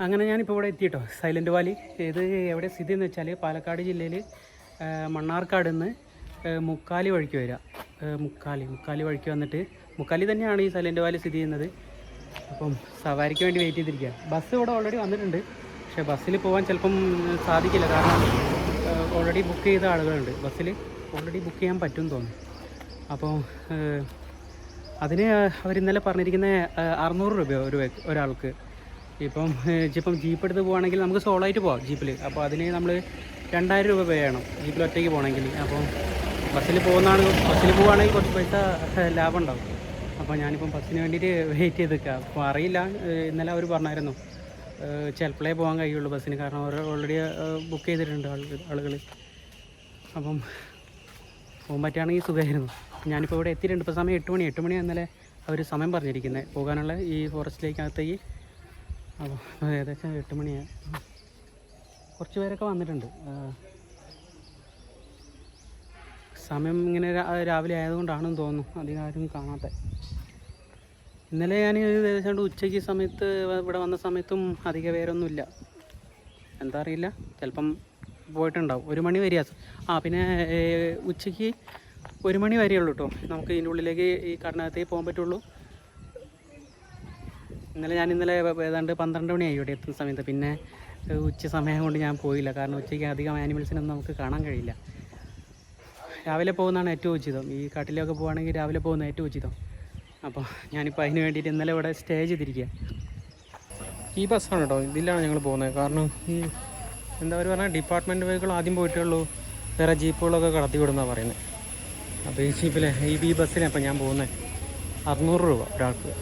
അങ്ങനെ ഞാനിപ്പോൾ ഇവിടെ എത്തിയിട്ടോ സൈലൻറ്റ് വാലി. ഇത് എവിടെ സ്ഥിതി എന്ന് വെച്ചാൽ പാലക്കാട് ജില്ലയിൽ മണ്ണാർക്കാട് നിന്ന് മുക്കാലി വഴിക്ക് വരിക. മുക്കാലി വഴിക്ക് വന്നിട്ട് മുക്കാലി തന്നെയാണ് ഈ സൈലൻറ്റ് വാലി സ്ഥിതി ചെയ്യുന്നത്. അപ്പം സവാരിക്ക് വേണ്ടി വെയിറ്റ് ചെയ്തിരിക്കുക. ബസ് ഇവിടെ ഓൾറെഡി വന്നിട്ടുണ്ട്. പക്ഷേ ബസ്സിൽ പോകാൻ ചിലപ്പം സാധിക്കില്ല, കാരണം ഓൾറെഡി ബുക്ക് ചെയ്ത ആളുകളുണ്ട്. ബസ്സിൽ ഓൾറെഡി ബുക്ക് ചെയ്യാൻ പറ്റുമെന്ന് തോന്നുന്നു. അപ്പോൾ അതിന് അവരിന്നലെ പറഞ്ഞിരിക്കുന്നത് 600 രൂപ ഒരാൾക്ക്. ഇപ്പം ജീപ്പ് എടുത്ത് പോകുകയാണെങ്കിൽ നമുക്ക് സോളോ ആയിട്ട് പോകാം ജീപ്പിൽ. അപ്പോൾ അതിന് നമ്മൾ 2000 രൂപ പേ ചെയ്യണം ജീപ്പിൽ ഒറ്റയ്ക്ക് പോകണമെങ്കിൽ. അപ്പോൾ ബസ്സിൽ പോവുകയാണെങ്കിൽ കുറച്ച് പൈസ ലാഭം ഉണ്ടാവും. അപ്പോൾ ഞാനിപ്പം ബസ്സിന് വേണ്ടിയിട്ട് വെയിറ്റ് ചെയ്ത് നിൽക്കുക. അപ്പോൾ അറിയില്ല, ഇന്നലെ അവർ പറഞ്ഞായിരുന്നു ചിലപ്പോഴേ പോകാൻ കഴിയുള്ളൂ ബസ്സിന്, കാരണം അവർ ഓൾറെഡി ബുക്ക് ചെയ്തിട്ടുണ്ട് ആളുകൾ. അപ്പം പോകാൻ പറ്റുകയാണെങ്കിൽ സുഖമായിരുന്നു. ഞാനിപ്പോൾ ഇവിടെ എത്തിയിട്ടുണ്ട്. ഇപ്പോൾ സമയം 8 മണി ഇന്നലെ അവർ സമയം പറഞ്ഞിരിക്കുന്നത് പോകാനുള്ള ഈ ഫോറസ്റ്റിലേക്കകത്തേക്ക്. അപ്പോൾ ഏകദേശം 8 മണിയാണ്. കുറച്ച് പേരൊക്കെ വന്നിട്ടുണ്ട്. സമയം ഇങ്ങനെ രാവിലെ ആയതുകൊണ്ടാണെന്ന് തോന്നുന്നു അധികം ആരും കാണാത്ത. ഇന്നലെ ഞാൻ ഏകദേശം ഉച്ചയ്ക്ക് സമയത്ത് ഇവിടെ വന്ന സമയത്തും അധിക പേരൊന്നുമില്ല. എന്താ അറിയില്ല, ചിലപ്പം പോയിട്ടുണ്ടാവും. 1 മണി വരെയാ. പിന്നെ ഉച്ചയ്ക്ക് 1 മണി വരെയുള്ളൂ കേട്ടോ നമുക്ക് ഇതിൻ്റെ ഉള്ളിലേക്ക് ഈ കാടിനകത്തേക്ക് പോകാൻ പറ്റുള്ളൂ. ഞാൻ ഇന്നലെ ഏതാണ്ട് 12 മണിയായി ഇവിടെ എത്തുന്ന സമയത്ത്. പിന്നെ ഉച്ച സമയം കൊണ്ട് ഞാൻ പോയില്ല, കാരണം ഉച്ചയ്ക്ക് അധികം ആനിമൽസിനൊന്നും നമുക്ക് കാണാൻ കഴിയില്ല. രാവിലെ പോകുന്നതാണ് ഏറ്റവും ഉചിതം. ഈ കാട്ടിലൊക്കെ പോകുകയാണെങ്കിൽ രാവിലെ പോകുന്ന ഏറ്റവും ഉചിതം. അപ്പോൾ ഞാനിപ്പോൾ അതിന് വേണ്ടിയിട്ട് ഇന്നലെ ഇവിടെ സ്റ്റേ ചെയ്തിരിക്കുക. ഈ ബസ്സാണ് കേട്ടോ, ഇതിലാണ് ഞങ്ങൾ പോകുന്നത്. കാരണം ഈ എന്താ പറയുക, ഡിപ്പാർട്ട്മെൻറ്റ് വെഹിക്കിൾ ആദ്യം പോയിട്ടുള്ളൂ, വേറെ ജീപ്പുകളൊക്കെ കടത്തി വിടുന്നതാണ് പറയുന്നത്. അപ്പോൾ ഈ ജീപ്പിലെ ഈ ബസ്സിലാണ് ഇപ്പോൾ ഞാൻ പോകുന്നത്. 600 രൂപ ഒരാൾക്ക്.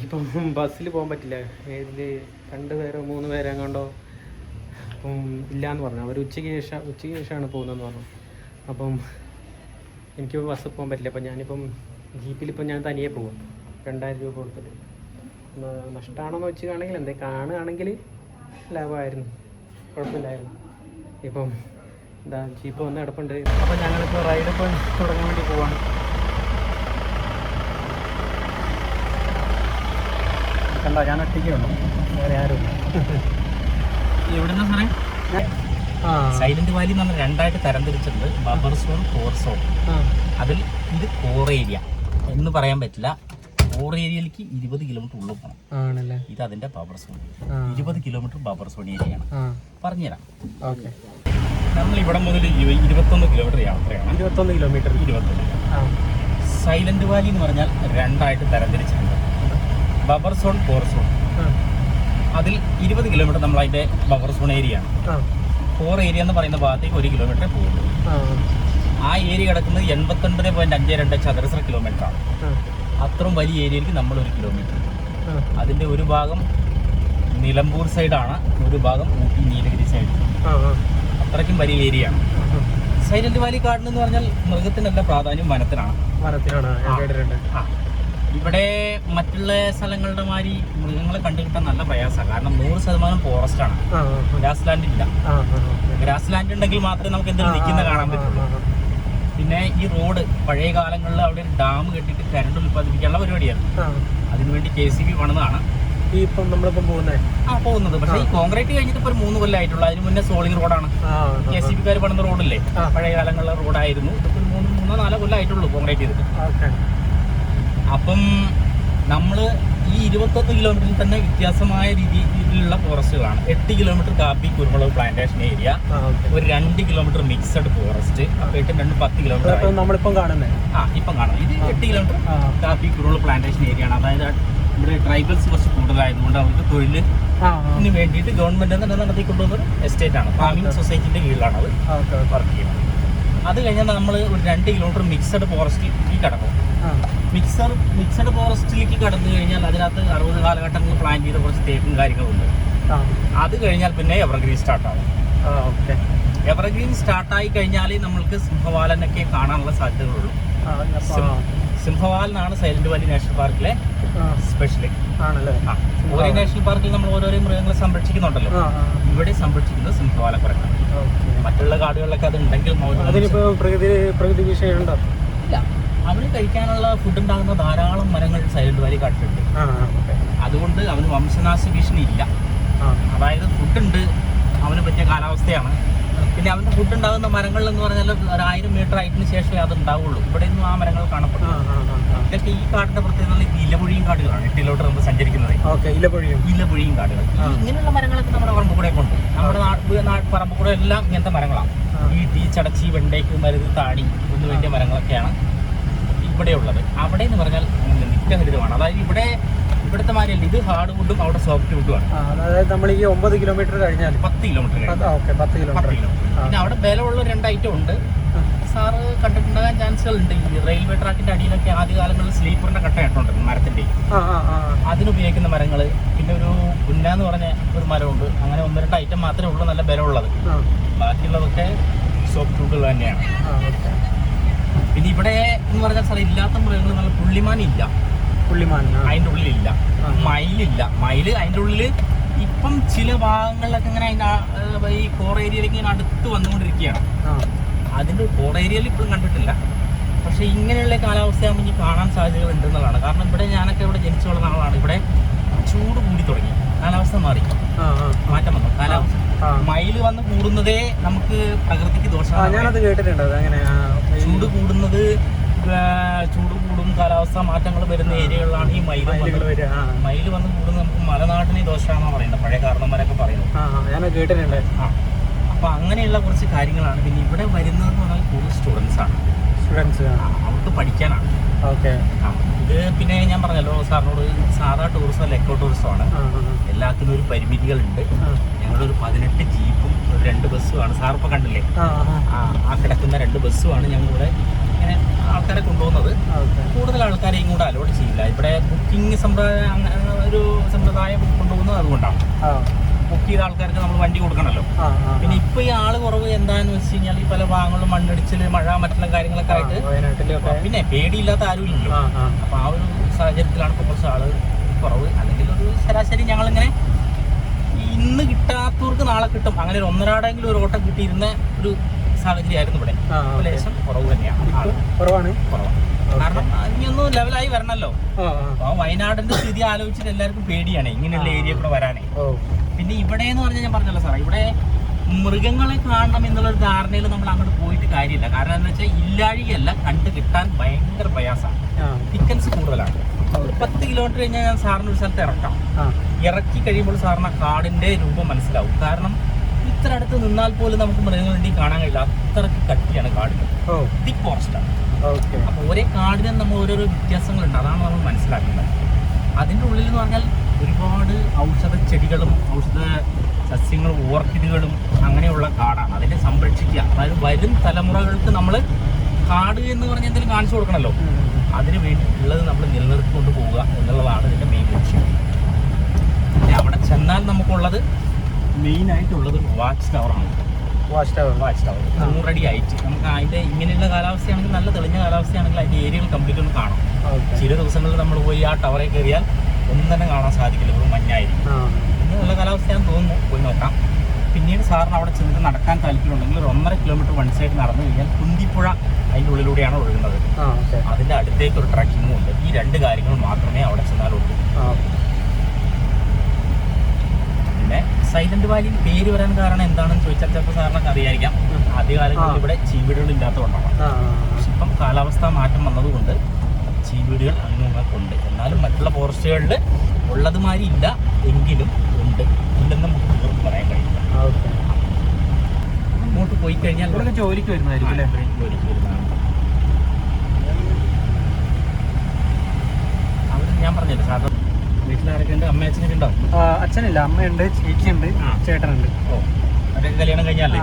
ഇപ്പം ബസ്സിൽ പോകാൻ പറ്റില്ല. ഇതിൽ 2 പേരോ 3 പേരോ എങ്ങാണ്ടോ അപ്പം ഇല്ലയെന്ന് പറഞ്ഞു. അവർ ഉച്ചയ്ക്ക് ശേഷമാണ് പോകുന്നതെന്ന് പറഞ്ഞു. അപ്പം എനിക്ക് ബസ്സിൽ പോകാൻ പറ്റില്ല. അപ്പം ഞാനിപ്പം ജീപ്പിലിപ്പം ഞാൻ തനിയെ പോകും. 2000 രൂപ കൊടുത്തിട്ട്. നഷ്ടമാണെന്ന് വെച്ചാണെങ്കിൽ എന്തെങ്കിലും കാണുകയാണെങ്കിൽ ലാഭമായിരുന്നു, കുഴപ്പമില്ലായിരുന്നു. ഇപ്പം എന്താ ജീപ്പ് വന്ന് കിടപ്പുണ്ട്. അപ്പം ഞങ്ങളിപ്പോൾ റൈഡിപ്പോൾ തുടങ്ങാൻ വേണ്ടി പോവാണ്. കണ്ടോ, ഞാൻ ഒറ്റയ്ക്കേ ഉള്ളൂ, വേറെ ആരും. എവിടെന്നാ സാറേ? സൈലന്റ് വാലി എന്ന് പറഞ്ഞാൽ 2ആയിട്ട് തരംതിരിച്ചിട്ടുണ്ട്. Buffer zone, core zone. അതിൽ ഇത് കോർ ഏരിയ എന്ന് പറയാൻ പറ്റില്ല. കോർ ഏരിയയിലേക്ക് 20 കിലോമീറ്റർ ഉള്ളിൽ പോകണം ആണല്ലേ. ഇത് അതിന്റെ buffer zone. 20 kilometre buffer zone ഏരിയയാണ്. പറഞ്ഞുതരാം. നമ്മൾ ഇവിടെ മുതൽ 21 കിലോമീറ്റർ യാത്രയാണ്. 21 കിലോമീറ്റർ. സൈലന്റ് വാലി എന്ന് പറഞ്ഞാൽ 2ആയിട്ട് തരംതിരിച്ചിട്ടുണ്ട്. Buffer zone, core zone. അതിൽ 20 കിലോമീറ്റർ നമ്മൾ അതിന്റെ ബഫർ സോൺ ഏരിയ ആണ്. കോർ ഏരിയ എന്ന് പറയുന്ന ഭാഗത്തേക്ക് 1 കിലോമീറ്റർ പോകുള്ളൂ. ആ ഏരിയ കിടക്കുന്നത് 89.52 ചതുരശ്ര കിലോമീറ്റർ ആണ്. അത്രയും വലിയ ഏരിയയിലേക്ക് നമ്മൾ 1 കിലോമീറ്റർ. അതിന്റെ ഒരു ഭാഗം നിലമ്പൂർ സൈഡാണ്, ഒരു ഭാഗം ഊട്ടി നീലഗിരി സൈഡ്. അത്രയ്ക്കും വലിയ ഏരിയ ആണ്. സൈലന്റ് വാലി കാടിന് എന്ന് പറഞ്ഞാൽ മൃഗത്തിനല്ല പ്രാധാന്യം, വനത്തിനാണ്. ഇവിടെ മറ്റുള്ള സ്ഥലങ്ങളുടെ മാതിരി മൃഗങ്ങളെ കണ്ടുകിട്ടാൻ നല്ല പ്രയാസമാണ്. കാരണം 100% ഫോറസ്റ്റ് ആണ്. ഗ്രാസ് ലാൻഡ് ഇല്ല. ഗ്രാസ് ലാൻഡ് ഉണ്ടെങ്കിൽ മാത്രമേ നമുക്ക് എന്തെങ്കിലും നിൽക്കുന്ന കാണാൻ പറ്റുള്ളൂ. പിന്നെ ഈ റോഡ് പഴയ കാലങ്ങളിൽ അവിടെ ഒരു ഡാം കെട്ടിയിട്ട് കരണ്ട് ഉൽപ്പാദിപ്പിക്കാനുള്ള പരിപാടിയായിരുന്നു. അതിനുവേണ്ടി KCB പണിതാണ് ഇപ്പം നമ്മളിപ്പം പോകുന്നത്. പക്ഷേ ഈ കോൺക്രീറ്റ് കഴിഞ്ഞിട്ട് ഇപ്പോൾ ഒരു 3 കൊല്ലമായിട്ടുള്ളൂ. അതിന് മുന്നേ സോളിംഗ് റോഡാണ്. KCBക്കാർ പണിത റോഡില്ലേ, പഴയ കാലങ്ങളിലെ റോഡായിരുന്നു. ഇപ്പോൾ 3-4 കൊല്ലമായിട്ടുള്ളൂ കോൺക്രീറ്റ് ചെയ്തിട്ട്. അപ്പം നമ്മൾ ഈ 21 കിലോമീറ്ററിൽ തന്നെ വ്യത്യാസമായ രീതിയിലുള്ള ഫോറസ്റ്റുകളാണ്. 8 കിലോമീറ്റർ കാപ്പി കുരുമുളക് പ്ലാന്റേഷൻ ഏരിയ, ഒരു 2 കിലോമീറ്റർ മിക്സഡ് ഫോറസ്റ്റ്, 10 കിലോമീറ്റർ നമ്മളിപ്പം കാണുന്നത്. ഇപ്പം കാണുന്നത് ഇത് 8 കിലോമീറ്റർ കാപ്പി കുരുമുളക് പ്ലാന്റേഷൻ ഏരിയ ആണ്. അതായത് ഇവിടെ ട്രൈബൽസ് കുറച്ച് കൂടുതലായതുകൊണ്ട് അവർക്ക് തൊഴിലിന് വേണ്ടിയിട്ട് ഗവൺമെന്റ് തന്നെ നടത്തിക്കൊണ്ടുവന്നൊരു എസ്റ്റേറ്റ് ആണ്. ഫാമിംഗ് സൊസൈറ്റിന്റെ കീഴിലാണ് അത് വർക്ക് ചെയ്യുന്നത്. അത് കഴിഞ്ഞാൽ നമ്മൾ ഒരു 2 കിലോമീറ്റർ മിക്സഡ് ഫോറസ്റ്റിലേക്ക് കടക്കും. മിക്സഡ് ഫോറസ്റ്റിലേക്ക് കടന്നു കഴിഞ്ഞാൽ അതിനകത്ത് 60 കാലഘട്ടങ്ങളിൽ പ്ലാൻ ചെയ്ത കുറച്ച് തേക്കും കാര്യങ്ങളുണ്ട്. അത് കഴിഞ്ഞാൽ പിന്നെ എവർഗ്രീൻ സ്റ്റാർട്ടാവും. എവർഗ്രീൻ സ്റ്റാർട്ടായി കഴിഞ്ഞാൽ നമ്മൾക്ക് സിംഹവാലനൊക്കെ കാണാനുള്ള സാധ്യതകളുള്ളൂ. സിംഹവാലനാണ് സൈലന്റ് വാലി നാഷണൽ പാർക്കിലെ സ്പെഷ്യലി. ഓരോ നാഷണൽ പാർക്കിൽ നമ്മൾ ഓരോരോ മൃഗങ്ങളെ സംരക്ഷിക്കുന്നുണ്ടല്ലോ, ഇവിടെ സംരക്ഷിക്കുന്നത് സിംഹവാലക്കുരങ്ങാണ്. മറ്റുള്ള കാടുകളിലൊക്കെ അത് ഉണ്ടെങ്കിൽ പ്രകൃതി വിഷയമുണ്ടോ? ഇല്ല, അവന് കഴിക്കാനുള്ള ഫുഡ് ഉണ്ടാകുന്ന ധാരാളം മരങ്ങൾ സൈലന്റ് വാലി കാട്ടിലുണ്ട്. അതുകൊണ്ട് അവന് വംശനാശ ഭീഷണി ഇല്ല. അതായത് ഫുഡുണ്ട്, അവന് പറ്റിയ കാലാവസ്ഥയാണ്. പിന്നെ അവൻ്റെ ഫുഡ് ഉണ്ടാകുന്ന മരങ്ങൾ എന്ന് പറഞ്ഞാൽ 1000 മീറ്റർ ഹൈറ്റിന് ശേഷമേ അത് ഉണ്ടാവുള്ളൂ. ഇവിടെ നിന്നും ആ മരങ്ങൾ കാണപ്പെടും. ഇതൊക്കെ ഈ കാടിന്റെ പ്രത്യേകത ഇലപൊഴിയും കാടുകളാണ്. 8 കിലോമീറ്റർ നമ്മൾ സഞ്ചരിക്കുന്നത് ഇലപൊഴിയും കാടുകൾ. ഇങ്ങനെയുള്ള മരങ്ങളൊക്കെ നമ്മുടെ പറമ്പുകൂടെ കൊണ്ട്, നമ്മുടെ പറമ്പുകൂടെ എല്ലാം ഇങ്ങനത്തെ മരങ്ങളാണ്. ഈട്ടി, ചടച്ചി, വെണ്ടയ്ക്ക്, മരുത്, താടി എന്ന് വേണ്ടിയ മരങ്ങളൊക്കെയാണ് ഇവിടെ ഉള്ളത്. അവിടെ എന്ന് പറഞ്ഞാൽ നിത്യഹരിതമാണ്. അതായത് ഇവിടുത്തെ മാതിരിയല്ല, ഇത് ഹാർഡ് വുഡും അവിടെ സോഫ്റ്റ് വുഡുമാണ്. അതായത് നമ്മൾ ഈ 9 കിലോമീറ്റർ കഴിഞ്ഞാൽ 10 കിലോമീറ്റർ. പിന്നെ അവിടെ ബലമുള്ള 2 ഐറ്റം ഉണ്ട്. സാറ് കണ്ടിട്ടുണ്ടാകാൻ ചാൻസുകളുണ്ട്. ഈ റെയിൽവേ ട്രാക്കിന്റെ അടിയിലൊക്കെ ആദ്യകാലങ്ങളിൽ സ്ലീപ്പറിന്റെ കട്ടയായിട്ടുണ്ട് മരത്തിന്റെ. അതിനുപയോഗിക്കുന്ന മരങ്ങൾ. പിന്നെ ഒരു പുന്നാന്ന് പറഞ്ഞ ഒരു മരമുണ്ട്. അങ്ങനെ 1-2 ഐറ്റം മാത്രമേ ഉള്ളൂ നല്ല ബലമുള്ളത്. ബാക്കിയുള്ളതൊക്കെ സോഫ്റ്റ് വുഡുകൾ തന്നെയാണ്. പിന്നെ ഇവിടെ എന്ന് പറഞ്ഞാൽ സാർ ഇല്ലാത്ത മൃഗങ്ങൾ നല്ല പുള്ളിമാനില്ല. അതിൻ്റെ ഉള്ളിലില്ല. മയിലില്ല. മയില് അതിൻ്റെ ഉള്ളിൽ ഇപ്പം ചില ഭാഗങ്ങളിലൊക്കെ ഇങ്ങനെ അതിൻ്റെ ഈ കോർ ഏരിയയിലേക്ക് ഇങ്ങനെ അടുത്ത് വന്നുകൊണ്ടിരിക്കുകയാണ്. അതിൻ്റെ കോർ ഏരിയയിൽ ഇപ്പോഴും കണ്ടിട്ടില്ല. പക്ഷെ ഇങ്ങനെയുള്ള കാലാവസ്ഥയാകുമ്പോൾ ഇനി കാണാൻ സാധ്യതകൾ ഉണ്ടെന്നുള്ളതാണ്. കാരണം ഇവിടെ ഞാനൊക്കെ ഇവിടെ ജനിച്ചു വളർന്ന ആളാണ്. ഇവിടെ ചൂട് കൂടി തുടങ്ങി, കാലാവസ്ഥ മാറി, മാറ്റം വന്നു. കാലാവസ്ഥ മയിൽ വന്ന് കൂടുന്നതേ നമുക്ക് പ്രകൃതിക്ക് ദോഷമാണ്. ചൂട് കൂടുന്നത്, ചൂട് കൂടും, കാലാവസ്ഥ മാറ്റങ്ങൾ വരുന്ന ഏരിയകളിലാണ് ഈ മയിൽ വന്ന് കൂടുന്നത്. നമുക്ക് മലനാടിനെ ദോഷമാണെന്ന് പറയുന്നത് പഴയ കാരണന്മാരൊക്കെ പറയുന്നത്. അപ്പൊ അങ്ങനെയുള്ള കുറച്ച് കാര്യങ്ങളാണ്. പിന്നെ ഇവിടെ വരുന്നതെന്ന് പറഞ്ഞാൽ കൂടുതൽ സ്റ്റുഡൻസ് ആണ്. അവർക്ക് പഠിക്കാനാണ്. ഇത് പിന്നെ ഞാൻ പറഞ്ഞല്ലോ സാറിനോട്, സാധാ ടൂറിസം അല്ല, എക്കോ ടൂറിസമാണ്. എല്ലാത്തിനും ഒരു പരിമിതികളുണ്ട്. ഞങ്ങളൊരു 18 ജീപ്പും 2 ബസ്സുമാണ്. സാറിപ്പോൾ കണ്ടില്ലേ, ആ കിടക്കുന്ന 2 ബസ്സുമാണ് ഞങ്ങളിവിടെ ഇങ്ങനെ ആൾക്കാരെ കൊണ്ടുപോകുന്നത്. കൂടുതൽ ആൾക്കാരെ ഇങ്ങോട്ട് അലോട്ട് ചെയ്യില്ല. ഇവിടെ ബുക്കിംഗ് ഒരു സമ്പ്രദായം കൊണ്ടുപോകുന്നത് അതുകൊണ്ടാണ്. ബുക്ക് ചെയ്ത ആൾക്കാർക്ക് നമ്മൾ വണ്ടി കൊടുക്കണമല്ലോ. പിന്നെ ഇപ്പൊ ഈ ആള് കുറവ് എന്താന്ന് വെച്ച് കഴിഞ്ഞാൽ ഈ പല ഭാഗങ്ങളിലും മണ്ണിടിച്ചില്, മഴ, മറ്റുള്ള കാര്യങ്ങളൊക്കെ ആയിട്ട് പിന്നെ പേടിയില്ലാത്ത ആരും ഇല്ലല്ലോ. അപ്പൊ ആ ഒരു സാഹചര്യത്തിലാണ് ഇപ്പൊ കുറച്ച് ആള് കുറവ്. അല്ലെങ്കിൽ ഒരു ശരാശരി ഞങ്ങളിങ്ങനെ ഇന്ന് കിട്ടാത്തവർക്ക് നാളെ കിട്ടും, അങ്ങനെ ഒരു ഒന്നരാടെങ്കിലും ഒരു ഓട്ടം കിട്ടിയിരുന്ന ഒരു സാഹചര്യമായിരുന്നു ഇവിടെ. ലേശം കുറവ് തന്നെയാണ്, കുറവാണ്. കാരണം ഇനിയൊന്നും ലെവലായി വരണല്ലോ. അപ്പൊ വയനാടിന്റെ സ്ഥിതി ആലോചിച്ചിട്ട് എല്ലാവർക്കും പേടിയാണ് ഇങ്ങനെയുള്ള ഏരിയ കൂടെ വരാനേ. പിന്നെ ഇവിടെ എന്ന് പറഞ്ഞാൽ ഞാൻ പറഞ്ഞല്ലോ സാറേ, ഇവിടെ മൃഗങ്ങളെ കാണണം എന്നുള്ളൊരു ധാരണയിൽ നമ്മൾ അങ്ങോട്ട് പോയിട്ട് കാര്യമില്ല. കാരണം എന്താ വെച്ചാൽ ഇല്ലാഴികയല്ല, കണ്ട് കിട്ടാൻ ഭയങ്കര പ്രയാസമാണ്. ടിക്കൻസ് കൂടുതലാണ്. 10 കിലോമീറ്റർ കഴിഞ്ഞാൽ ഞാൻ സാറിന് ഒരു സ്ഥലത്ത് ഇറക്കാം. ഇറക്കി കഴിയുമ്പോൾ സാറിന് കാടിന്റെ രൂപം മനസ്സിലാവും. കാരണം ഇത്ര അടുത്ത് നിന്നാൽ പോലും നമുക്ക് മൃഗങ്ങളുണ്ടെങ്കിൽ കാണാൻ കഴിയില്ല, അത്രയ്ക്ക് കട്ടിയാണ് കാടിന്. തിക് ഫോറസ്റ്റാണ്. അപ്പൊ ഒരേ കാടിന് നമ്മൾ ഓരോരോ വ്യത്യാസങ്ങളുണ്ട്, അതാണ് നമ്മൾ മനസ്സിലാക്കുന്നത്. അതിൻ്റെ ഉള്ളിൽ എന്ന് പറഞ്ഞാൽ ഒരുപാട് ഔഷധ ചെടികളും ഔഷധ സസ്യങ്ങളും ഓർക്കിഡുകളും അങ്ങനെയുള്ള കാടാണ്. അതിനെ സംരക്ഷിക്കുക, അതായത് വരും തലമുറകൾക്ക് നമ്മൾ കാട് എന്ന് പറഞ്ഞാൽ എന്തെങ്കിലും കാണിച്ചു കൊടുക്കണമല്ലോ, അതിന് വേണ്ടിയിട്ടുള്ളത് നമ്മൾ നിലനിർത്തിക്കൊണ്ട് പോവുക എന്നുള്ളതാണ് ഇതിൻ്റെ മെയിൻ ലക്ഷ്യം. പിന്നെ അവിടെ ചെന്നാൽ നമുക്കുള്ളത് മെയിനായിട്ടുള്ളത് വാച്ച് ടവറാണ്. വാച്ച് ടവർ 100 അടി ഹൈറ്റ്. നമുക്ക് അതിൻ്റെ ഇങ്ങനെയുള്ള കാലാവസ്ഥയാണെങ്കിൽ, നല്ല തെളിഞ്ഞ കാലാവസ്ഥയാണെങ്കിൽ അതിൻ്റെ ഏരിയകൾ കംപ്ലീറ്റ് ഒന്ന് കാണാം. ചില ദിവസങ്ങളിൽ നമ്മൾ പോയി ആ ടവറിൽ കയറിയാൽ ഒന്നും തന്നെ കാണാൻ സാധിക്കില്ല, ഒരു മഞ്ഞായിരിക്കും. ഇങ്ങനെയുള്ള കാലാവസ്ഥയാണെന്ന് തോന്നുന്നു, പോയി നോക്കാം. പിന്നീട് സാറിന് അവിടെ ചെന്നിട്ട് നടക്കാൻ താല്പര്യമുണ്ടെങ്കിൽ ഒരു 1.5 കിലോമീറ്റർ വൺ സൈഡ് നടന്നു കഴിഞ്ഞാൽ കുന്തിപ്പുഴ അതിൻ്റെ ഉള്ളിലൂടെയാണ് ഒഴുകുന്നത്. അതിൻ്റെ അടുത്തേക്ക് ഒരു ട്രക്കിങ്ങും ഉണ്ട്. ഈ 2 കാര്യങ്ങൾ മാത്രമേ അവിടെ ചെന്നാലുള്ളൂ. പിന്നെ സൈലന്റ് വാലി പേര് വരാൻ കാരണം എന്താണെന്ന് ചോദിച്ചാൽ ചിലപ്പോൾ സാറിനൊക്കെ അറിയായിരിക്കാം. ആദ്യകാലങ്ങളിൽ ഇവിടെ ചീവീടുകൾ ഇല്ലാത്തതുകൊണ്ടാണ്. പക്ഷെ ഇപ്പം കാലാവസ്ഥാ മാറ്റം വന്നതുകൊണ്ട് ചീവീടുകൾ അങ്ങനെയൊക്കെ ഉണ്ട്. എന്നാലും മറ്റുള്ള ഫോറസ്റ്റുകളിൽ ഉള്ളതുമാതിരി ഇല്ല, എങ്കിലും ഉണ്ട്. ഇല്ലെന്ന് നമുക്ക് തീർത്ത് പറയാൻ കഴിയില്ല. അങ്ങോട്ട് പോയി കഴിഞ്ഞാൽ ജോലിക്ക് വരുന്നതായിരിക്കും. ജോലിക്ക് വരുന്നതാണ്. അവർ ഞാൻ പറഞ്ഞില്ല സാറിന് വീട്ടിലാരൊക്കെ ഉണ്ട്? അമ്മ അച്ഛനൊക്കെ ഉണ്ടോ? അച്ഛനില്ല, അമ്മയുണ്ട്, ചേച്ചിയുണ്ട്, ചേട്ടനുണ്ട്. ഓ, അവരൊക്കെ കല്യാണം കഴിഞ്ഞാലേ?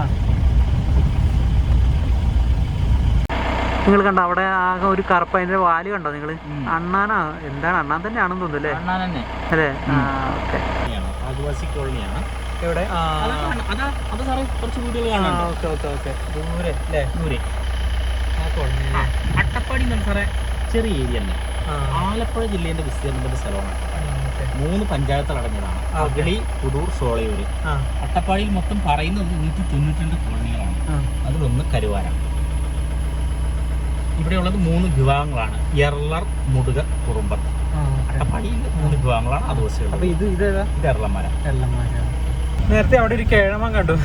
നിങ്ങൾ കണ്ടോ അവിടെ ആകെ ഒരു കറുപ്പ്, അതിന്റെ വാല് കണ്ടോ നിങ്ങൾ? അണ്ണാനാ, എന്താണ്? അണ്ണാൻ തന്നെയാണെന്ന് തോന്നുന്നു അല്ലേ? അണ്ണാൻ തന്നെ അല്ലേ? ആദിവാസി കോളനിയാണ്. എവിടെ? ആ അത് സാറേ കുറച്ച് വീടുകൾ കാണാം. Okay okay okay. ദൂരെ അല്ലേ? ദൂരെ അട്ടപ്പാടി എന്ന് സാറേ ചെറിയ ഏരിയ തന്നെ. ആലപ്പുഴ ജില്ലേന്റെ വിസ്തീർണത്തിന്റെ സ്ഥലമാണ്. 3 പഞ്ചായത്തുകൾ അടങ്ങിയതാണ്. അഗളി, പുതൂർ, ഷോളയൂര്. അട്ടപ്പാടിയിൽ മൊത്തം പറയുന്നത് 192 കോളനികളാണ്. അതിലൊന്ന് കരുവാര. ഇവിടെയുള്ളത് 3 വിഭാഗങ്ങളാണ്: എറളർ, മുടുക, കുറുമ്പർ. അട്ടപ്പാടിയിൽ 3 വിഭാഗങ്ങളാണ് ആദിവാസികൾ. അപ്പൊ ഇത് എറളന്മാര. നേരത്തെ അവിടെ ഒരു കേഴമാൻ കണ്ടു,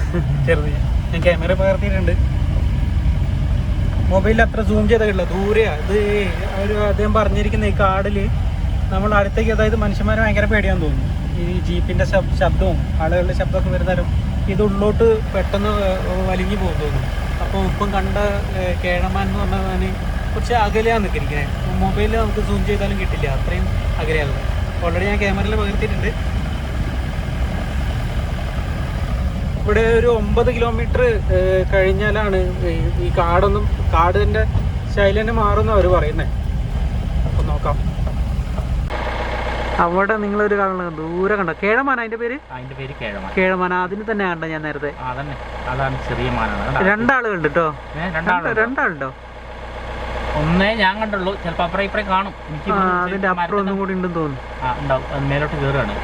ചെറുത്. ഞാൻ ക്യാമറ പകർത്തിയിട്ടുണ്ട്. മൊബൈലിൽ അത്ര സൂം ചെയ്തിട്ടില്ല, ദൂരെയാ ഇത്. അദ്ദേഹം പറഞ്ഞിരിക്കുന്ന ഈ കാടിൽ നമ്മൾ അടുത്തേക്ക്, അതായത് മനുഷ്യന്മാരെ ഭയങ്കര പേടിയാന്ന് തോന്നുന്നു. ഈ ജീപ്പിന്റെ ശബ്ദവും ആളുകളുടെ ശബ്ദമൊക്കെ വരുന്നാലും ഇത് ഉള്ളോട്ട് പെട്ടെന്ന് വലിഞ്ഞു പോകും തോന്നുന്നു. അപ്പോൾ ഇപ്പം കണ്ട കേഴമാൻ എന്ന് പറഞ്ഞാൽ കുറച്ച് അകലെയാണ് നിൽക്കുന്നത്. മൊബൈലിൽ നമുക്ക് സൂം ചെയ്താലും കിട്ടില്ല, അത്രയും അകലെയാണ്. ഓൾറെഡി ഞാൻ ക്യാമറയിൽ പകർത്തിയിട്ടുണ്ട്. ഇവിടെ ഒരു 9 കിലോമീറ്റർ കഴിഞ്ഞാലാണ് ഈ കാടിൻ്റെ ശൈലി തന്നെ മാറുമെന്ന് അവർ പറയുന്നത്. അപ്പം നോക്കാം. അവിടെ നിങ്ങളൊരു കാണുന്നത് ദൂരെ കണ്ടോ? കേഴമാന അതിന്റെ പേര്? അതിന്റെ പേര് കേഴമാന. കേഴമാന അതിന് തന്നെ കണ്ട ഞാൻ നേരത്തെ. അതാണ് ചെറിയ മാനാണ്. 2 ആളുകളുണ്ട് കേട്ടോ. 2 ആളുണ്ടോ? ഒന്നേ ഞാൻ കണ്ടുള്ളൂ. ചിലപ്പോൾ അപ്പുറം ഇപ്പുറം കാണും. അതിന്റെ അപ്പുറം ഒന്നും കൂടി ഉണ്ടെന്ന് തോന്നുന്നു. ഉണ്ടാവും. അത് മേലോട്ട് കയറുകയാണ്.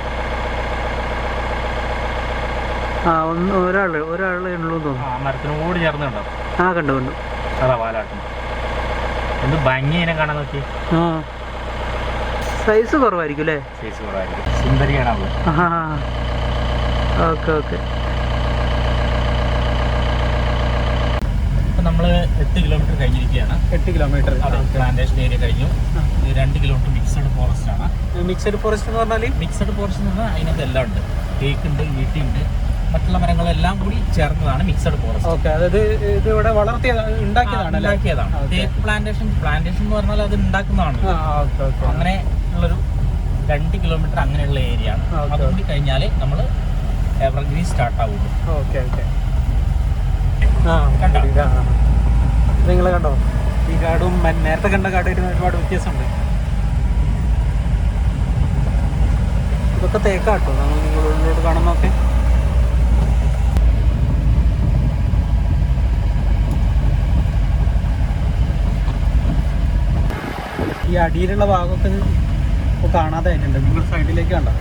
ഒരാള് ഉള്ളൂ തോന്നുന്നു. മരത്തിനോട് ചേർന്നുണ്ടോ? കണ്ടു. അതാ വാലാട്ടം. എന്ത് ഭംഗി ഇതിനെ കാണാൻ നോക്കി. സൈസ് കുറവായിരിക്കും അല്ലേ? സൈസ് കുറവായിരിക്കും. സുന്ദരിയാണ് അവള്. Okay okay. നമ്മൾ 8 കിലോമീറ്റർ കഴിഞ്ഞിരിക്കുകയാണ്. 8 കിലോമീറ്റർ പ്ലാന്റേഷൻ ഏരിയ കഴിഞ്ഞു. 2 കിലോമീറ്റർ മിക്സഡ് ഫോറസ്റ്റ് ആണ്. മിക്സഡ് ഫോറസ്റ്റ് എന്ന് പറഞ്ഞാൽ അതിനകത്ത് എല്ലാം ഉണ്ട്. തേക്ക് ഉണ്ട്, ഈട്ടി ഉണ്ട്, മറ്റുള്ള മരങ്ങളെല്ലാം കൂടി ചേർന്നതാണ് മിക്സഡ് ഫോറസ്റ്റ്. ഓക്കെ. അതായത് ഇത് ഇവിടെ ഉണ്ടാക്കിയതാണ്. തേക്ക് പ്ലാന്റേഷൻ എന്ന് പറഞ്ഞാൽ അത് ഉണ്ടാക്കുന്നതാണ്. അങ്ങനെ ഉള്ളൊരു 2 കിലോമീറ്റർ അങ്ങനെയുള്ള ഏരിയ ആണ്. അതുകൂടി കഴിഞ്ഞാൽ നമ്മൾ എവർഗ്രീൻ സ്റ്റാർട്ട് ആവുള്ളൂ. Okay okay. നിങ്ങൾ കണ്ടോ? ഈ കാടും നേരത്തെ കണ്ട കാടായിട്ട് ഒരുപാട് വ്യത്യാസമുണ്ട്. ഇതൊക്കെ തേക്കാട്ടോ നിങ്ങളോട് കാണുന്നൊക്കെ. ഈ അടിയിലുള്ള ഭാഗമൊക്കെ ഇപ്പോൾ കാണാതെ ആയിട്ടുണ്ട്. നിങ്ങൾ സൈഡിലേക്ക് കണ്ടോ?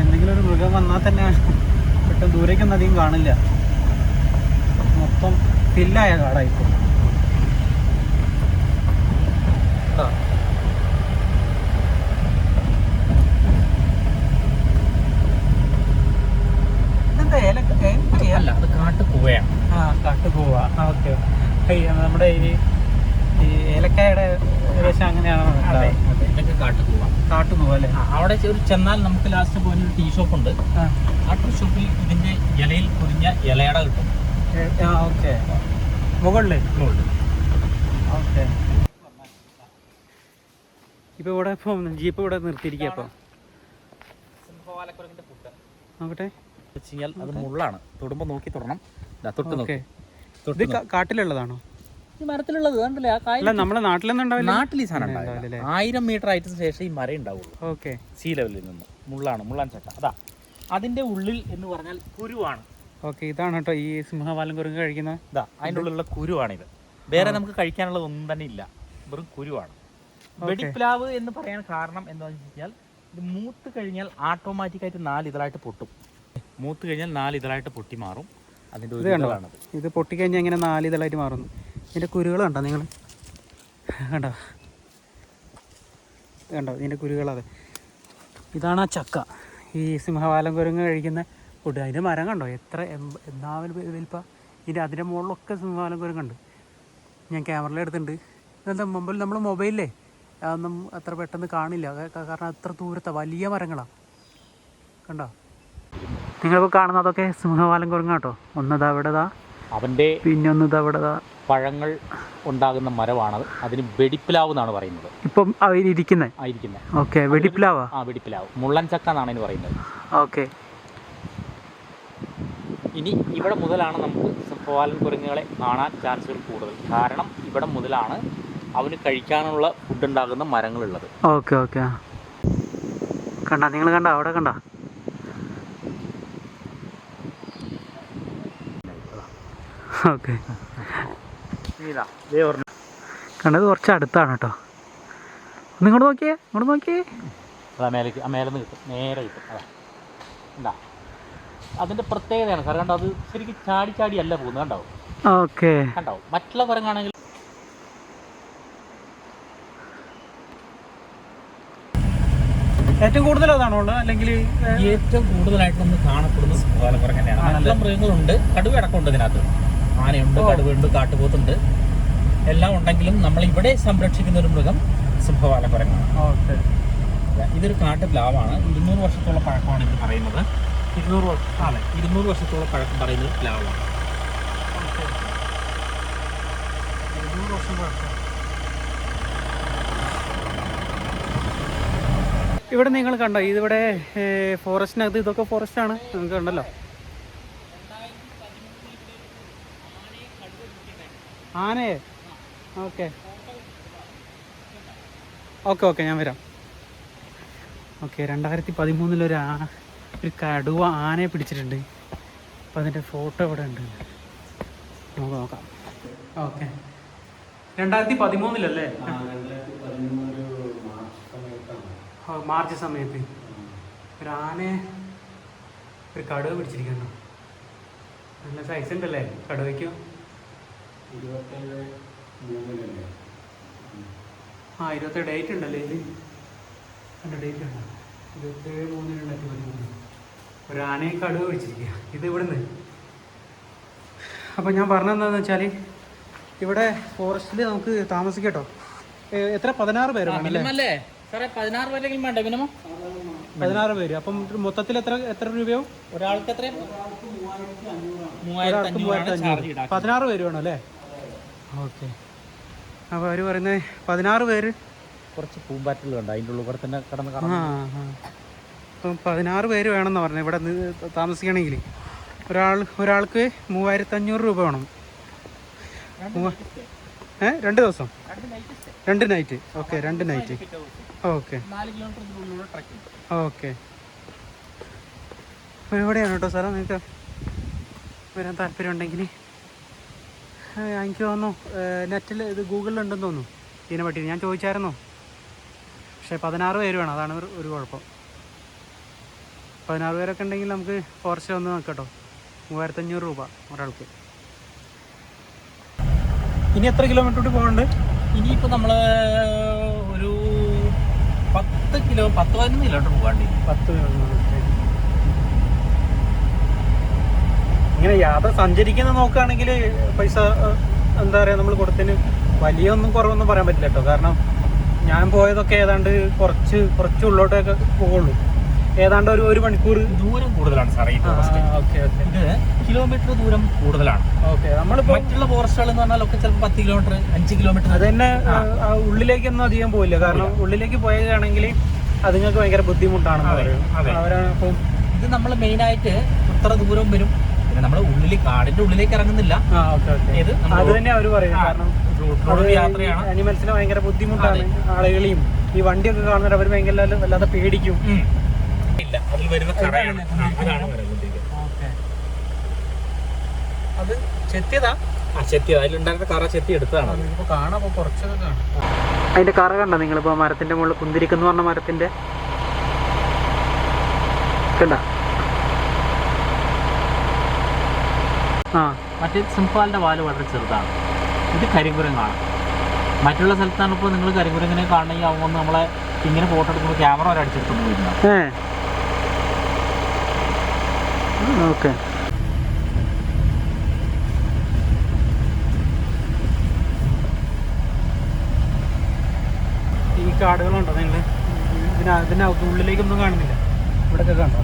എന്തെങ്കിലും ഒരു മൃഗം വന്നാൽ തന്നെ പെട്ടെന്ന് ദൂരേക്കൊന്നും അധികം കാണില്ല. മൊത്തം ഫില്ലായ കാടായിപ്പോൾ. ഇതെന്താ അല്ല, അത് കാട്ടുകൂവയാണ്. കാട്ടുകൂവ. ഓക്കെ. നമ്മുടെ ഈ ഏലക്കായുടെ ഏകദേശം അങ്ങനെയാണോ? ഇതൊക്കെ കാട്ടുകൂവ അല്ലേ? അവിടെ ചെന്നാൽ നമുക്ക് ലാസ്റ്റ് പോയി ഒരു ടീ ഷോപ്പ് ഉണ്ട്. ആ ടീ ഷോപ്പിൽ ഇതിന്റെ ഇലയിൽ പൊതിഞ്ഞ ഇലയട കിട്ടും. ഓക്കെ. മുകളിൽ. ഓക്കെ. ഇപ്പോൾ ഇവിടെ ജീപ്പ് ഇവിടെ നിർത്തിയിരിക്കുക. അപ്പോൾ നോക്കട്ടെ. അത് മുള്ളാണ്. തൊടുമ്പോൾ നോക്കി തൊടണം. ഇത് കാട്ടിലുള്ളതാണോ? ഈ മരത്തിലുള്ളത് കണ്ടില്ലേ? അല്ല, നമ്മുടെ നാട്ടിലൊന്നും ഉണ്ടാവില്ല. നാട്ടിൽ ഈ സാധനം ഉണ്ടാവില്ല. 1000 മീറ്റർ ആയിട്ട് ശേഷം ഈ മരം ഉണ്ടാവുള്ളൂ. ഓക്കെ. സീ ലെവലിൽ നിന്ന് മുള്ളാൻ ചട്ട. അതാ അതിന്റെ ഉള്ളിൽ എന്ന് പറഞ്ഞാൽ കുരുവാണ്. ഓക്കെ. ഇതാണ് കേട്ടോ ഈ സിംഹവാലൻ കുരങ്ങ് കഴിക്കുന്നത്. ഇതാ അതിൻ്റെ ഉള്ളിലുള്ള കുരുവാണിത്. വേറെ നമുക്ക് കഴിക്കാനുള്ളത് ഒന്നും തന്നെ ഇല്ല, വെറും കുരുവാണ്. വെടിപ്ലാവ് എന്ന് പറയാൻ കാരണം എന്താണെന്ന് വെച്ചാൽ ഇത് മൂത്ത് കഴിഞ്ഞാൽ ഓട്ടോമാറ്റിക്കായിട്ട് 4 ഇതളായിട്ട് പൊട്ടും. മൂത്ത് കഴിഞ്ഞാൽ 4 ഇതളായിട്ട് പൊട്ടി മാറും. അതിൻ്റെ ഒരു ഇതളാണത്. ഇത് പൊട്ടിക്കഴിഞ്ഞാൽ ഇങ്ങനെ 4 ഇതളായിട്ട് മാറുന്നു. ഇതിൻ്റെ കുരുകൾ കണ്ടോ നിങ്ങൾ? കണ്ടോ ഇതിൻ്റെ കുരുകളത്? ഇതാണ് ആ ചക്ക, ഈ സിംഹവാലൻ കുരങ്ങ് കഴിക്കുന്ന ഫുഡ്. അതിൻ്റെ മരം കണ്ടോ എത്ര വലിപ്പ. അതിൻ്റെ മുകളിലൊക്കെ സിംഹവാലൻ കുരങ്ങുണ്ട്. ഞാൻ ക്യാമറയിൽ എടുത്തിട്ടുണ്ട്. ഇതെന്താ മുമ്പിൽ നമ്മൾ മൊബൈലിലേ അതൊന്നും അത്ര പെട്ടെന്ന് കാണില്ല, കാരണം അത്ര ദൂരത്തെ വലിയ മരങ്ങളാണ്. കണ്ടോ നിങ്ങളിപ്പോൾ കാണുന്നതൊക്കെ സിംഹവാലൻ കുരങ്ങാട്ടോ. ഒന്നതാ ഇവിടെതാ, അവൻ്റെ പിന്നെ ഒന്നതാ ഇവിടെതാ. പഴങ്ങൾ ഉണ്ടാകുന്ന മരമാണത്. അതിന് വെടിപ്ലാവ് എന്നാണ് പറയുന്നത്. ഇപ്പം ഇരിക്കുന്നത്. ഓക്കെ. വെടിപ്ലാവാ? വെടിപ്ലാവ്. മുള്ളൻ ചക്ക എന്നാണ് ഇതിന് പറയുന്നത്. ഓക്കെ. ഇനി ഇവിടെ മുതലാണ് നമുക്ക് സിംഹവാലൻ കുരങ്ങുകളെ കാണാൻ ചാൻസുകൾ കൂടുതൽ. കാരണം ഇവിടെ മുതലാണ് അവന് കഴിക്കാനുള്ള ഫുഡ് ഉണ്ടാകുന്ന മരങ്ങളുള്ളത്. Okay okay. കണ്ട, നിങ്ങൾ കണ്ട, അവിടെ കണ്ട. ഓക്കെ, കണ്ടത് കുറച്ച് അടുത്താണ് കേട്ടോ. ഒന്ന് ഇങ്ങോട്ട് നോക്കിയേ, ഇങ്ങോട്ട് നോക്കിയേ. മേലെന്ന് കിട്ടും, നേരെ കിട്ടും. അതാ എന്താ അതിൻ്റെ പ്രത്യേകതയാണ് സാർ. കണ്ടോ, അത് ശരിക്കും ചാടി ചാടി അല്ല പോകുന്നത്. കണ്ടാവും. ഓക്കെ, കണ്ടാവും. മറ്റുള്ള കുരങ്ങാണെങ്കിൽ ഏറ്റവും കൂടുതൽ അതാണോ ഉള്ളത്, അല്ലെങ്കിൽ ഏറ്റവും കൂടുതലായിട്ട് നമ്മൾ കാണപ്പെടുന്ന സിംഹവാല കുരങ്ങനെയാണ്. നല്ല മൃഗങ്ങളുണ്ട്, കടുവ അടക്കമുണ്ട് ഇതിനകത്ത്. ആനയുണ്ട്, കടുവയുണ്ട്, കാട്ടുപോത്തുണ്ട്, എല്ലാം ഉണ്ടെങ്കിലും നമ്മൾ ഇവിടെ സംരക്ഷിക്കുന്ന ഒരു മൃഗം സിംഹവാല കുരങ്ങാണ്. ഇതൊരു കാട്ടു പ്ലാവാണ്. 200 വർഷത്തോളം പഴക്കമാണ് ഇത് പറയുന്നത്. 200 വർഷം, അതെ, 200 വർഷത്തോളം പഴക്കം പറയുന്നത് പ്ലാവാണ്. 200 വർഷം പഴക്കം. ഇവിടെ നിങ്ങൾ കണ്ടോ, ഇതിവിടെ ഫോറസ്റ്റിനകത്ത്, ഇതൊക്കെ ഫോറസ്റ്റാണ്, നിങ്ങൾക്ക് കണ്ടല്ലോ. ആനയെ ഓക്കെ ഓക്കെ ഓക്കെ, ഞാൻ വരാം. ഓക്കെ, 2013 ഒരു കടുവ ആനയെ പിടിച്ചിട്ടുണ്ട്. അപ്പോൾ അതിൻ്റെ ഫോട്ടോ ഇവിടെ ഉണ്ട്, നമുക്ക് നോക്കാം. ഓക്കെ, 2013 മാർച്ച് സമയത്ത് ഒരു ആനയെ ഒരു കടുവ പിടിച്ചിരിക്കുന്നു. നല്ല സൈസ് ഉണ്ടല്ലേ കടുവയ്ക്കും. 27 ഡേറ്റ് ഉണ്ടല്ലേ ഇതിൽ, എൻ്റെ ഡേറ്റ് ഉണ്ടോ? 27/3/2013 ഒരു ആനയെ കടുവ പിടിച്ചിരിക്കുക. ഇത് ഇവിടുന്ന്. അപ്പോൾ ഞാൻ പറഞ്ഞതെന്താണെന്ന് വെച്ചാൽ, ഇവിടെ ഫോറസ്റ്റിൽ നമുക്ക് താമസിക്കാം കേട്ടോ. എത്ര 16 പേര് വേണമല്ലേ? 16 പേരെങ്കിലും വേണ്ട മിനിമം. 16 പേര്. അപ്പം മൊത്തത്തിൽ എത്ര രൂപയോ? ഒരാൾക്ക് എത്ര? 3500. 16 പേര് വേണം അല്ലേ? ഓക്കെ. അപ്പോൾ അവർ പറയുന്നത് 16 പേര്. കുറച്ച് പൂമ്പാറ്റകളുണ്ട് അതിൻ്റെ ഉള്ളിൽ കൂടെ തന്നെ കിടന്ന് അപ്പം 16 പേര് വേണമെന്ന് പറഞ്ഞു ഇവിടെ താമസിക്കണമെങ്കിൽ. ഒരാൾക്ക് 3500 രൂപ വേണം. 2 ദിവസം, 2 night. Okay, 2 night. Okay okay. അപ്പോൾ എവിടെയാണ് കേട്ടോ സ്ഥലം? നിങ്ങൾക്ക് വരാൻ താല്പര്യം ഉണ്ടെങ്കിൽ എനിക്ക് തോന്നുന്നു നെറ്റിൽ, ഇത് ഗൂഗിളിലുണ്ടെന്ന് തോന്നുന്നു ഇതിനെ പറ്റി. ഞാൻ ചോദിച്ചായിരുന്നോ, പക്ഷേ 16 പേര് വേണം, അതാണ് ഒരു കുഴപ്പം. 16 പേരൊക്കെ ഉണ്ടെങ്കിൽ നമുക്ക് ഫോറസ്റ്റ് വന്ന് നോക്കാം കേട്ടോ. 3500 രൂപ ഒരാൾക്ക്. ഇനി എത്ര കിലോമീറ്റർ കൂടി പോകുന്നുണ്ട്? ഇനിയിപ്പോൾ നമ്മൾ ഒരു 10-15 കിലോമീറ്റർ പോകാണ്ട്. 10 കിലോമീറ്റർ. ഇങ്ങനെ യാത്ര സഞ്ചരിക്കുന്ന നോക്കുകയാണെങ്കിൽ പൈസ എന്താ പറയുക, നമ്മൾ കൊടുത്തതിന് വലിയൊന്നും കുറവൊന്നും പറയാൻ പറ്റില്ല കേട്ടോ. കാരണം ഞാൻ പോയതൊക്കെ ഏതാണ്ട് കുറച്ച് ഉള്ളോട്ടൊക്കെ പോകുള്ളൂ. ഏതാണ്ട് ഒരു മണിക്കൂർ ദൂരം കൂടുതലാണ് സാറേ ഈ ഫോറസ്റ്റ്. Okay okay. ഇത് കിലോമീറ്റർ ദൂരം കൂടുതലാണ്. ഓക്കെ. നമ്മളിപ്പോൾ മറ്റുള്ള ഫോറസ്റ്റുകൾ എന്ന് പറഞ്ഞാൽ ഒക്കെ ചിലപ്പോൾ 10 കിലോമീറ്റർ 5 കിലോമീറ്റർ. അത് തന്നെ ഉള്ളിലേക്കൊന്നും അധികം പോയില്ല. കാരണം ഉള്ളിലേക്ക് പോയതാണെങ്കിൽ അതുങ്ങൾക്ക് ഭയങ്കര ബുദ്ധിമുട്ടാണെന്ന് പറയും അവരാണ്. അപ്പം ഇത് നമ്മൾ മെയിനായിട്ട് ഇത്ര ദൂരം വരും. പിന്നെ നമ്മൾ കാടിന്റെ ഉള്ളിലേക്ക് ഇറങ്ങുന്നില്ല. അത് തന്നെ അവർ പറയും. കാരണം യാത്രയാണ്, അനിമൽസിന് ഭയങ്കര ബുദ്ധിമുട്ടാണ്. ആളുകളെയും ഈ വണ്ടിയൊക്കെ കാണുന്നവർ അവർ ഭയങ്കര വല്ലാതെ പേടിക്കും. ഇല്ല, അതിൽ വരുന്ന കറയാണ്. അത് ചെത്തിയതാ? ചെത്തിയത്, അതിലുണ്ടായിരുന്ന കറ ചെത്തി എടുത്തതാണ്. ഇപ്പോൾ കാണാം, കുറച്ചൊക്കെ കാണാം. അതിന്റെ കറ കണ്ടോ നിങ്ങളിപ്പോൾ? മരത്തിന്റെ മുകളിൽ കുന്തിരിക്കെന്ന് പറഞ്ഞ മരത്തിന്റെ കണ്ട. മറ്റേ സിംഹവാലിന്റെ വാല് വളരെ ചെറുതാണ്. ഇത് കരിങ്കുരങ്ങാണ്. മറ്റുള്ള സ്ഥലത്താണ് ഇപ്പോൾ നിങ്ങൾ കരിങ്കുരങ്ങനെ കാണണമെങ്കിൽ അവൻ വന്ന് നമ്മളെ ഇങ്ങനെ ഫോട്ടോ എടുക്കുമ്പോൾ ക്യാമറ വരെ അടിച്ചെടുത്തു പോയിരുന്നു. ഓക്കെ. ഈ കാടുകളുണ്ടോ നിങ്ങൾ? ഇതിനകത്ത് ഉള്ളിലേക്കൊന്നും കാണുന്നില്ല. ഇവിടെയൊക്കെ കണ്ടോ?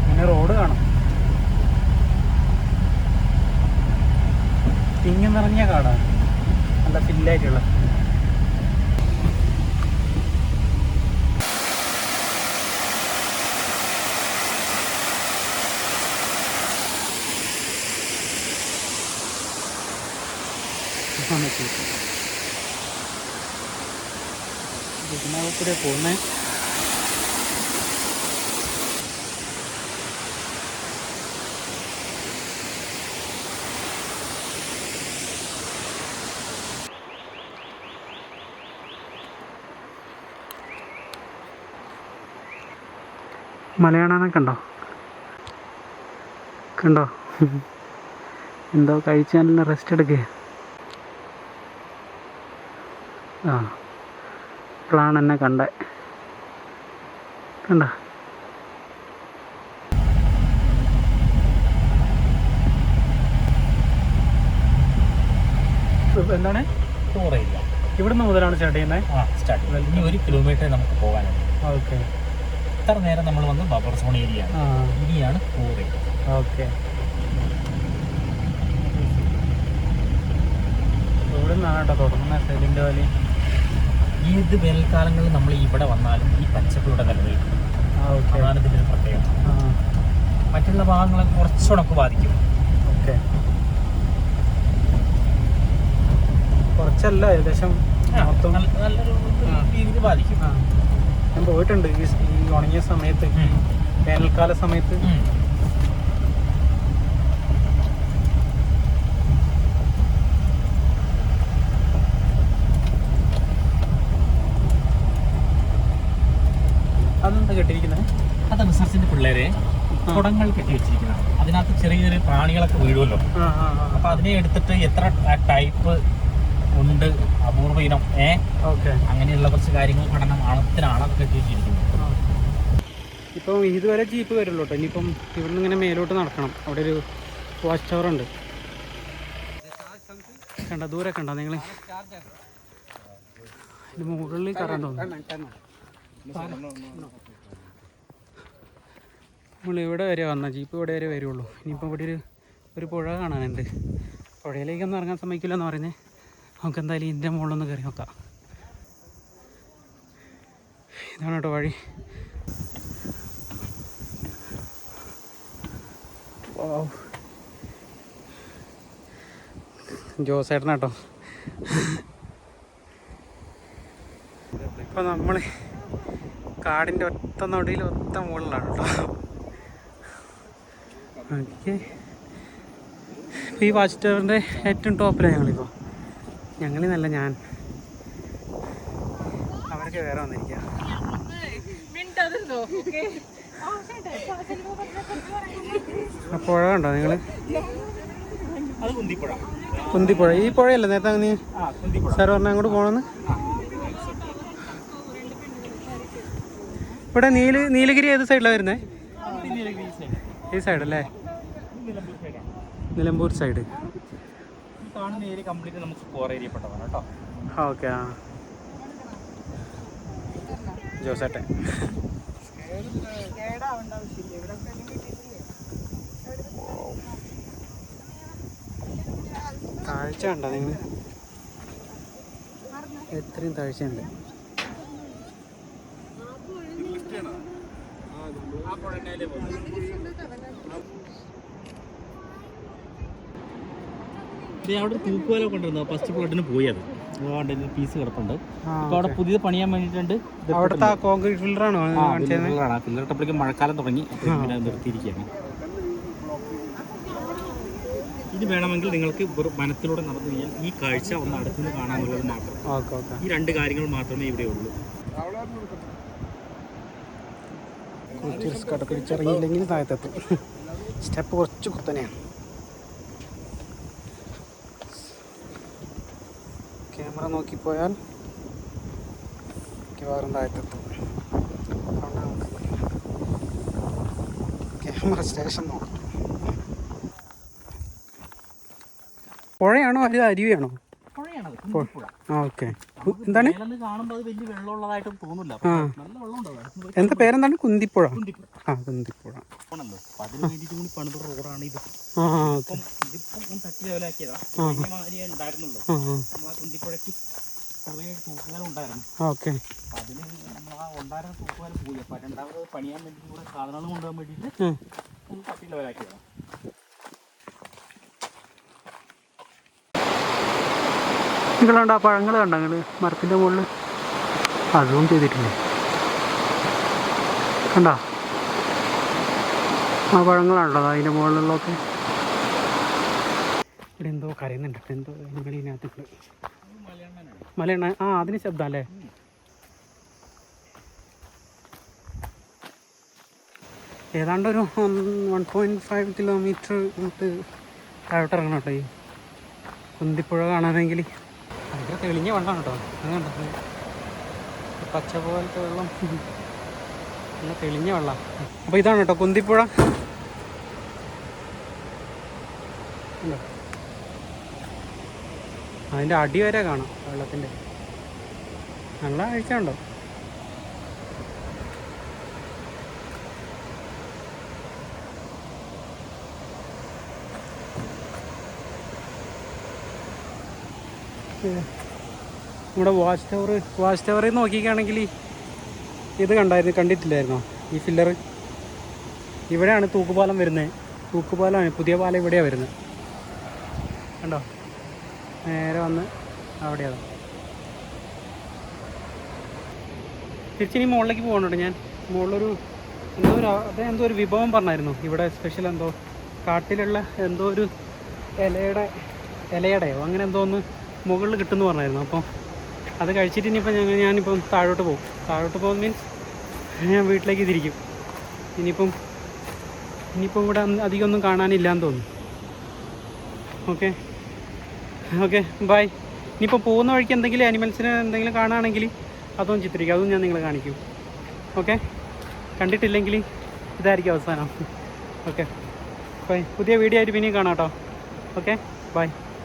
അങ്ങനെ റോഡ് കാണാം. തിങ്ങി നിറഞ്ഞ കാടാണ്, നല്ല ഫില്ലായിട്ടുള്ള. ഇതിനകത്തൂടെ പോകുന്നേ. മല കാണാനൊക്കെ ഉണ്ടോ? കണ്ടോ? എന്തോ കഴിച്ചാൽ റെസ്റ്റ് എടുക്കുക. ആ ഇപ്പോഴാണ് എന്നെ കണ്ടേ. കണ്ട എന്താണ് ടൂർ ഏരിയ ഇവിടുന്ന് മുതലാണ് സ്റ്റാർട്ട് ചെയ്യുന്നത്? സ്റ്റാർട്ട് ചെയ്യുന്നത്. ഇനി 1 കിലോമീറ്റർ നമുക്ക് പോകാനുണ്ട്. ഓക്കെ. ഇത്ര നേരം നമ്മൾ വന്ന് ബഫർ സോൺ ഏരിയ ആണ്. ഇനിയാണ് ടൂർ ഏരിയ. ഓക്കെ. ഇവിടെ നിന്നാണ് കേട്ടോ തുടങ്ങുന്നത് സൈലന്റ് വാലി. ഏത് വേനൽക്കാലങ്ങളിൽ നമ്മൾ ഇവിടെ വന്നാലും ഈ പച്ചപ്പ് ഇവിടെ നിലനിൽക്കും. അതാണ് ഇതിൻ്റെ ഒരു പ്രത്യേകത. മറ്റുള്ള ഭാഗങ്ങളെ കുറച്ചുകൂടെ നമുക്ക് ബാധിക്കും. ഓക്കെ. കുറച്ചല്ല, ഏകദേശം നല്ലൊരു രീതിയിൽ ബാധിക്കും. ഞാൻ പോയിട്ടുണ്ട് ഈ ഉണങ്ങിയ സമയത്ത്, വേനൽക്കാല സമയത്ത്. അതെന്താ കെട്ടിയിരിക്കുന്നത്? അത് റിസർച്ചിന്റെ പിള്ളേരെ കുടങ്ങൾ കെട്ടി വെച്ചിരിക്കുന്നത്. അതിനകത്ത് ചെറിയ ചെറിയ പ്രാണികളൊക്കെ വീഴുമല്ലോ. അപ്പൊ അതിനെ എടുത്തിട്ട് എത്ര ടൈപ്പ് ഉണ്ട്, അപൂർവ ഇനം, അങ്ങനെയുള്ള കുറച്ച് കാര്യങ്ങൾ പഠനത്തിനാണ് അത് കെട്ടി വെച്ചിരിക്കുന്നത്. ഇപ്പം ഇതുവരെ ജീപ്പ് വരുള്ളൂ കേട്ടോ. ഇനിയിപ്പം ഇവിടുന്ന് ഇങ്ങനെ മേലോട്ട് നടക്കണം. അവിടെ ഒരു വാച്ച് ടവർ ഉണ്ട്. കണ്ട ദൂരെ കണ്ടോ നിങ്ങൾ? മുകളിൽ കയറാൻ തോന്നുന്നു. നമ്മൾ ഇവിടെ വരെ വന്ന ജീപ്പ് ഇവിടെ വരെ വരുള്ളൂ. ഇനിയിപ്പോൾ ഇവിടെ ഒരു പുഴ കാണാനുണ്ട്. പുഴയിലേക്കൊന്നും ഇറങ്ങാൻ സമ്മതിക്കില്ല എന്ന് പറയുന്നത്. നമുക്ക് എന്തായാലും ഇതിൻ്റെ മുകളിലൊന്ന് കയറി നോക്കാം. ഇതാണ് കേട്ടോ വഴി. ജോസേട്ടനാ കേട്ടോ. ഇപ്പം നമ്മൾ കാടിൻ്റെ ഒറ്റ നടുവിൽ ഒറ്റ മുകളിലാണ് കേട്ടോ. ഓക്കെ. ഈ വാച്ച് ടവറിൻ്റെ ഏറ്റവും ടോപ്പിലാണ് ഞങ്ങളിപ്പോൾ. ഞങ്ങളിന്നല്ല, ഞാൻ. അവരൊക്കെ വേറെ വന്നിരിക്കുക. ആ പുഴ കണ്ടോ നിങ്ങൾ? കുന്തിപ്പുഴ. ഈ പുഴയല്ലേ നേരത്തെ നീ സാർ പറഞ്ഞാൽ അങ്ങോട്ട് പോകണമെന്ന്? ഇവിടെ നീലഗിരി ഏത് സൈഡിലാണ് വരുന്നത്? ഈ സൈഡല്ലേ? നിലമ്പൂർ സൈഡ്. കാണുന്ന ഏരിയ കംപ്ലീറ്റ് നമുക്ക് കോർ ഏരിയ പെട്ടതാണ് കേട്ടോ. ഓക്കെ. ആ ജോസേട്ടൻ. താഴ്ച ഉണ്ടോ നിങ്ങൾ? എത്രയും താഴ്ചയുണ്ട്. അവിടെ തൂക്കുവാല കൊണ്ടിരുന്നു. ഫസ്റ്റ് ഫ്ലോട്ടിന് പോയി. അത് അതുകൊണ്ട് പീസ് കിടപ്പുണ്ട്. ഇപ്പോൾ അവിടെ പുതിയത് പണിയാൻ വേണ്ടിയിട്ടുണ്ട്. അവിടുത്തെ കോൺക്രീറ്റ് ഫില്ലറാണോ? ഫില്ലർ ഇട്ടപ്പോഴേക്കും മഴക്കാലം തുടങ്ങി നിർത്തിയിരിക്കുകയാണ്. ഇത് വേണമെങ്കിൽ നിങ്ങൾക്ക് വനത്തിലൂടെ നടന്നു കഴിഞ്ഞാൽ ഈ കാഴ്ച ഒന്ന് അടുത്തുനിന്ന് കാണാനുള്ളത് മാത്രം. ഈ 2 കാര്യങ്ങൾ മാത്രമേ ഇവിടെ ഉള്ളൂ. പിടിച്ചിറങ്ങിയില്ലെങ്കിൽ താഴത്തെത്തും. സ്റ്റെപ്പ് കുറച്ച് കുത്തനെയാണ്. ക്യാമറ നോക്കിപ്പോയാൽ മിക്കവാറും താഴത്തെത്തും. ക്യാമറ സ്റ്റേഷൻ നോക്കാം. പുഴയാണോ അത് അരുവിയാണോ? ഓക്കെ. എന്താണ് കാണുമ്പോൾ അത് വലിയ വെള്ളമുള്ളതായിട്ടും തോന്നില്ല. നല്ല വെള്ളം. എന്താ പേരെന്താണ്? കുന്തിപ്പുഴ. ആ കുന്തിപ്പുഴ. അതിന് വേണ്ടിയിട്ട് കൂടി പണിത റോഡാണ് ഇത്. ഇതിപ്പം തട്ടി ലെവലാക്കിയതാ. ഉണ്ടായിരുന്നുള്ളൂ. നമ്മൾ ആ കുന്തിപ്പുഴയ്ക്ക് കുറേ തൂക്കുകാലം ഉണ്ടായിരുന്നു. ഓക്കെ. അതിന് നമ്മൾ ആ ഉണ്ടായിരുന്ന തൂക്കുകാലം പോയി. അപ്പം 2ാമത് പണിയാൻ വേണ്ടി കൂടെ സാധനങ്ങൾ കൊണ്ടുപോകാൻ വേണ്ടിയിട്ട് ഒന്ന് തട്ടി ലെവലാക്കിയതാണ്. നിങ്ങളുണ്ട് ആ പഴങ്ങൾ കണ്ടോ നിങ്ങൾ? മരത്തിൻ്റെ മുകളിൽ അതും ചെയ്തിട്ടില്ലേ? കണ്ടോ ആ പഴങ്ങളാണല്ലോ അതിൻ്റെ മുകളിലുള്ളതൊക്കെ. ഇവിടെ എന്തോ കരയുന്നുണ്ട്. എന്തോ നിങ്ങളിതിനകത്ത് മലയണ്ണ. ആ അതിന് ശബ്ദം അല്ലേ? ഏതാണ്ട് ഒരു 1.5 കിലോമീറ്റർ ഇങ്ങോട്ട് താഴോട്ട് ഇറങ്ങണം കേട്ടോ ഈ കുന്തിപ്പുഴ കാണാനെങ്കിൽ. ഭയങ്കര തെളിഞ്ഞ വെള്ളമാണ് കേട്ടോ. അത് കണ്ടോ, പച്ച പോലത്തെ വെള്ളം, നല്ല തെളിഞ്ഞ വെള്ളം. അപ്പോൾ ഇതാണ് കേട്ടോ കുന്തിപ്പുഴ. ഉണ്ടോ, അതിൻ്റെ അടി വരെ കാണാം വെള്ളത്തിൻ്റെ. നല്ല കാഴ്ച ഉണ്ടോ. നമ്മുടെ വാച്ച് ടവറിൽ നോക്കിക്കുകയാണെങ്കിൽ ഇത് കണ്ടിട്ടില്ലായിരുന്നോ ഈ ഫില്ലർ? ഇവിടെയാണ് തൂക്കുപാലം വരുന്നത്. തൂക്കുപാലമാണ്, പുതിയ പാലം ഇവിടെയാണ് വരുന്നത്. കണ്ടോ, നേരെ വന്ന് അവിടെയാണ്. തിരിച്ചിനി മുകളിലേക്ക് പോകണുണ്ട് ഞാൻ. മുകളിലൊരു എന്തോ ഒരു വിഭവം പറഞ്ഞായിരുന്നു ഇവിടെ, സ്പെഷ്യൽ എന്തോ കാട്ടിലുള്ള എന്തോ ഒരു ഇലയുടെയോ അങ്ങനെ എന്തോ ഒന്ന് മുകളിൽ കിട്ടുമെന്ന് പറഞ്ഞായിരുന്നു. അപ്പോൾ അത് കഴിച്ചിട്ട് ഇനിയിപ്പോൾ ഞാനിപ്പം താഴോട്ട് പോകും മീൻസ് ഞാൻ വീട്ടിലേക്ക് തിരിക്കും. ഇനിയിപ്പം ഇവിടെ അധികം ഒന്നും കാണാനില്ലാന്ന് തോന്നുന്നു. Okay bye. ഇനിയിപ്പോൾ പോകുന്ന വഴിക്ക് എന്തെങ്കിലും ആനിമൽസിനെ എന്തെങ്കിലും കാണുകയാണെങ്കിൽ അതൊന്നും ചിത്രിക്കും, അതും ഞാൻ നിങ്ങളെ കാണിക്കും. ഓക്കെ, കണ്ടിട്ടില്ലെങ്കിൽ ഇതായിരിക്കും അവസാനം. Okay bye. പുതിയ വീഡിയോ ആയിട്ട് പിന്നെയും കാണാം കേട്ടോ. Okay bye.